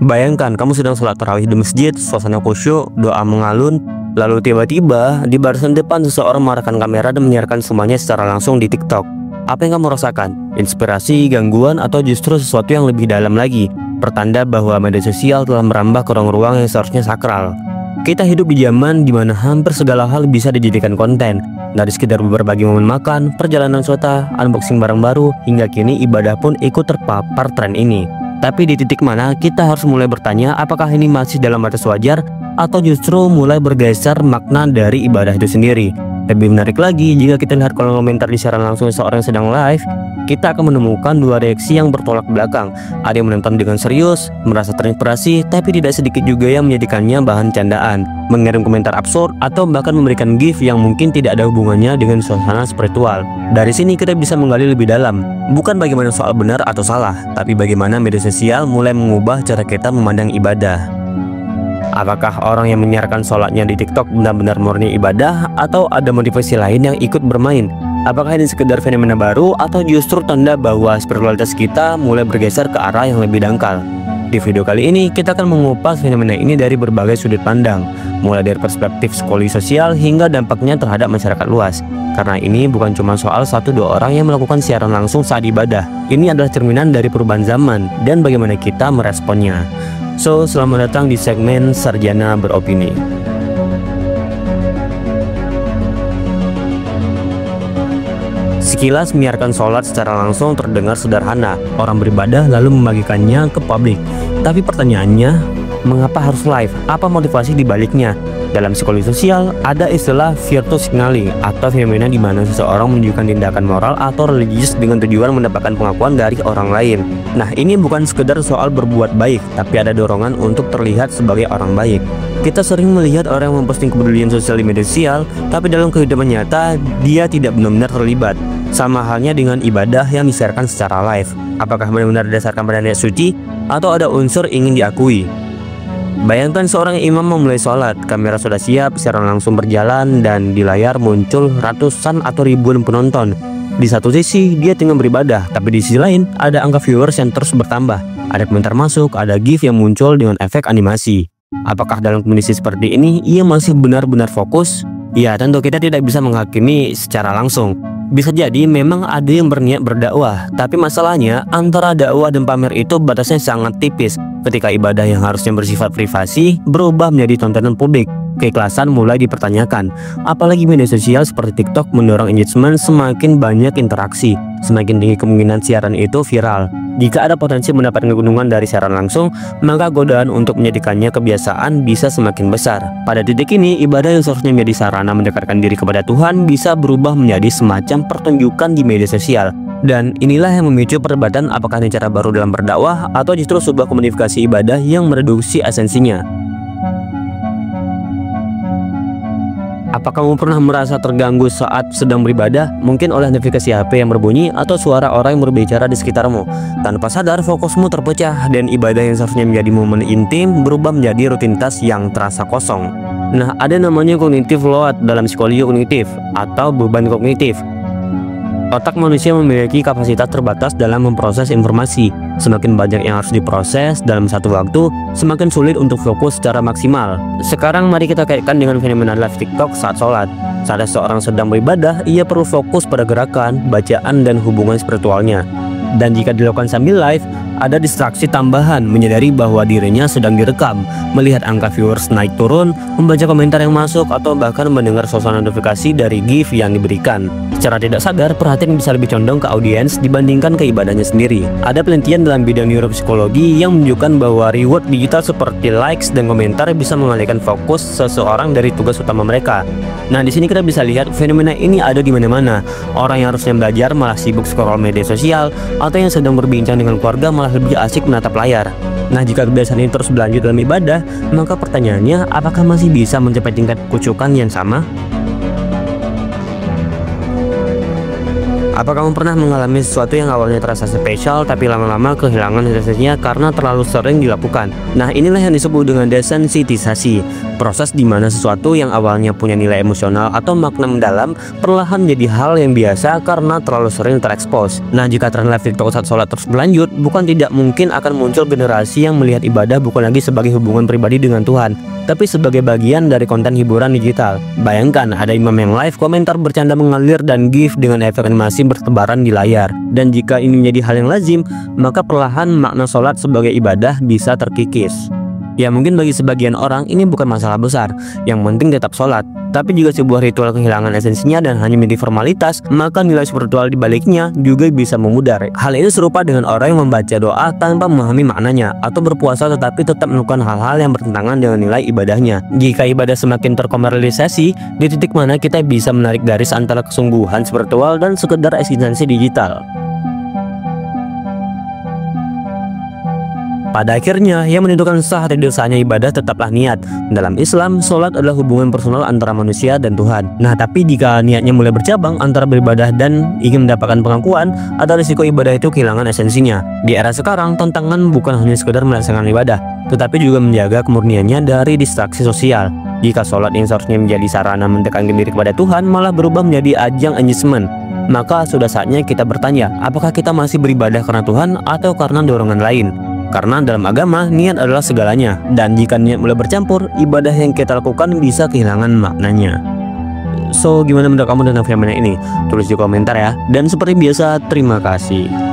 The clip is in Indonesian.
Bayangkan kamu sedang sholat tarawih di masjid, suasana khusyuk, doa mengalun, lalu tiba-tiba di barisan depan seseorang mengarahkan kamera dan menyiarkan semuanya secara langsung di TikTok. Apa yang kamu rasakan? Inspirasi, gangguan, atau justru sesuatu yang lebih dalam lagi? Pertanda bahwa media sosial telah merambah ke ruang-ruang yang seharusnya sakral. Kita hidup di zaman di mana hampir segala hal bisa dijadikan konten. Dari sekedar berbagi momen makan, perjalanan wisata, unboxing barang baru, hingga kini ibadah pun ikut terpapar tren ini. Tapi di titik mana kita harus mulai bertanya, apakah ini masih dalam batas wajar atau justru mulai bergeser makna dari ibadah itu sendiri? Lebih menarik lagi, jika kita lihat kolom komentar di siaran langsung seorang yang sedang live, kita akan menemukan dua reaksi yang bertolak belakang. Ada yang menonton dengan serius, merasa terinspirasi, tapi tidak sedikit juga yang menjadikannya bahan candaan, mengirim komentar absurd, atau bahkan memberikan gift yang mungkin tidak ada hubungannya dengan suasana spiritual. Dari sini kita bisa menggali lebih dalam, bukan bagaimana soal benar atau salah, tapi bagaimana media sosial mulai mengubah cara kita memandang ibadah. Apakah orang yang menyiarkan sholatnya di TikTok benar-benar murni ibadah atau ada motivasi lain yang ikut bermain? Apakah ini sekedar fenomena baru atau justru tanda bahwa spiritualitas kita mulai bergeser ke arah yang lebih dangkal? Di video kali ini kita akan mengupas fenomena ini dari berbagai sudut pandang, mulai dari perspektif psikologi sosial hingga dampaknya terhadap masyarakat luas. Karena ini bukan cuma soal 1-2 orang yang melakukan siaran langsung saat ibadah. Ini adalah cerminan dari perubahan zaman dan bagaimana kita meresponnya. So, selamat datang di segmen Sarjana Beropini. Sekilas menyiarkan sholat secara langsung terdengar sederhana, orang beribadah lalu membagikannya ke publik. Tapi pertanyaannya, mengapa harus live? Apa motivasi di baliknya? Dalam psikologi sosial, ada istilah virtue signaling atau fenomena di mana seseorang menunjukkan tindakan moral atau religius dengan tujuan mendapatkan pengakuan dari orang lain. Nah, ini bukan sekedar soal berbuat baik, tapi ada dorongan untuk terlihat sebagai orang baik. Kita sering melihat orang yang memposting kepedulian sosial di media sosial, tapi dalam kehidupan nyata, dia tidak benar-benar terlibat. Sama halnya dengan ibadah yang disiarkan secara live. Apakah benar-benar berdasarkan pada niat suci, atau ada unsur ingin diakui? Bayangkan seorang imam memulai sholat, kamera sudah siap, siaran langsung berjalan, dan di layar muncul ratusan atau ribuan penonton. Di satu sisi, dia tengah beribadah, tapi di sisi lain, ada angka viewers yang terus bertambah. Ada komentar masuk, ada GIF yang muncul dengan efek animasi. Apakah dalam kondisi seperti ini, ia masih benar-benar fokus? Ya, tentu kita tidak bisa menghakimi secara langsung. Bisa jadi memang ada yang berniat berdakwah, tapi masalahnya antara dakwah dan pamer itu batasnya sangat tipis. Ketika ibadah yang harusnya bersifat privasi berubah menjadi tontonan publik, keikhlasan mulai dipertanyakan. Apalagi media sosial seperti TikTok mendorong engagement, semakin banyak interaksi, semakin tinggi kemungkinan siaran itu viral. Jika ada potensi mendapatkan keuntungan dari siaran langsung, maka godaan untuk menjadikannya kebiasaan bisa semakin besar. Pada titik ini, ibadah yang seharusnya menjadi sarana mendekatkan diri kepada Tuhan bisa berubah menjadi semacam pertunjukan di media sosial. Dan inilah yang memicu perdebatan apakah ini cara baru dalam berdakwah atau justru sebuah komodifikasi ibadah yang mereduksi esensinya. Apakah kamu pernah merasa terganggu saat sedang beribadah? Mungkin oleh notifikasi HP yang berbunyi atau suara orang yang berbicara di sekitarmu. Tanpa sadar, fokusmu terpecah dan ibadah yang seharusnya menjadi momen intim berubah menjadi rutinitas yang terasa kosong. Nah, ada namanya cognitive load dalam psikologi kognitif atau beban kognitif. Otak manusia memiliki kapasitas terbatas dalam memproses informasi. Semakin banyak yang harus diproses dalam satu waktu, semakin sulit untuk fokus secara maksimal. Sekarang mari kita kaitkan dengan fenomena live TikTok saat sholat. Saat seorang sedang beribadah, ia perlu fokus pada gerakan, bacaan, dan hubungan spiritualnya. Dan jika dilakukan sambil live, ada distraksi tambahan, menyadari bahwa dirinya sedang direkam, melihat angka viewers naik turun, membaca komentar yang masuk, atau bahkan mendengar suasana notifikasi dari GIF yang diberikan. Secara tidak sadar, perhatian bisa lebih condong ke audiens dibandingkan ke ibadahnya sendiri. Ada penelitian dalam bidang neuropsikologi yang menunjukkan bahwa reward digital seperti likes dan komentar bisa mengalihkan fokus seseorang dari tugas utama mereka. Nah, di sini kita bisa lihat fenomena ini ada di mana-mana. Orang yang harusnya belajar malah sibuk scroll media sosial, atau yang sedang berbincang dengan keluarga malah lebih asik menatap layar. Nah, jika kebiasaan ini terus berlanjut dalam ibadah, maka pertanyaannya, apakah masih bisa mencapai tingkat kucukan yang sama? Apa kamu pernah mengalami sesuatu yang awalnya terasa spesial tapi lama-lama kehilangan esensinya karena terlalu sering dilakukan? Nah, inilah yang disebut dengan desensitisasi. Proses di mana sesuatu yang awalnya punya nilai emosional atau makna mendalam perlahan jadi hal yang biasa karena terlalu sering terekspos. Nah, jika tren live TikTok saat sholat terus berlanjut, bukan tidak mungkin akan muncul generasi yang melihat ibadah bukan lagi sebagai hubungan pribadi dengan Tuhan, tapi sebagai bagian dari konten hiburan digital. Bayangkan ada imam yang live, komentar bercanda mengalir, dan GIF dengan efek animasi bertebaran di layar. Dan jika ini menjadi hal yang lazim, maka perlahan makna sholat sebagai ibadah bisa terkikis. Ya, mungkin bagi sebagian orang ini bukan masalah besar, yang penting tetap sholat. Tapi jika sebuah ritual kehilangan esensinya dan hanya menjadi formalitas, maka nilai spiritual di baliknya juga bisa memudar. Hal ini serupa dengan orang yang membaca doa tanpa memahami maknanya, atau berpuasa tetapi tetap melakukan hal-hal yang bertentangan dengan nilai ibadahnya. Jika ibadah semakin terkomersialisasi, di titik mana kita bisa menarik garis antara kesungguhan spiritual dan sekedar eksistensi digital? Pada akhirnya, yang menentukan sah atau tidaknya ibadah tetaplah niat. Dalam Islam, sholat adalah hubungan personal antara manusia dan Tuhan. Nah, tapi jika niatnya mulai bercabang antara beribadah dan ingin mendapatkan pengakuan, ada risiko ibadah itu kehilangan esensinya. Di era sekarang, tantangan bukan hanya sekedar melaksanakan ibadah, tetapi juga menjaga kemurniannya dari distraksi sosial. Jika sholat yang seharusnya menjadi sarana mendekatkan diri kepada Tuhan malah berubah menjadi ajang engagement, maka sudah saatnya kita bertanya, apakah kita masih beribadah karena Tuhan atau karena dorongan lain? Karena dalam agama, niat adalah segalanya, dan jika niat mulai bercampur, ibadah yang kita lakukan bisa kehilangan maknanya. So, gimana menurut kamu tentang fenomena ini? Tulis di komentar ya. Dan seperti biasa, terima kasih.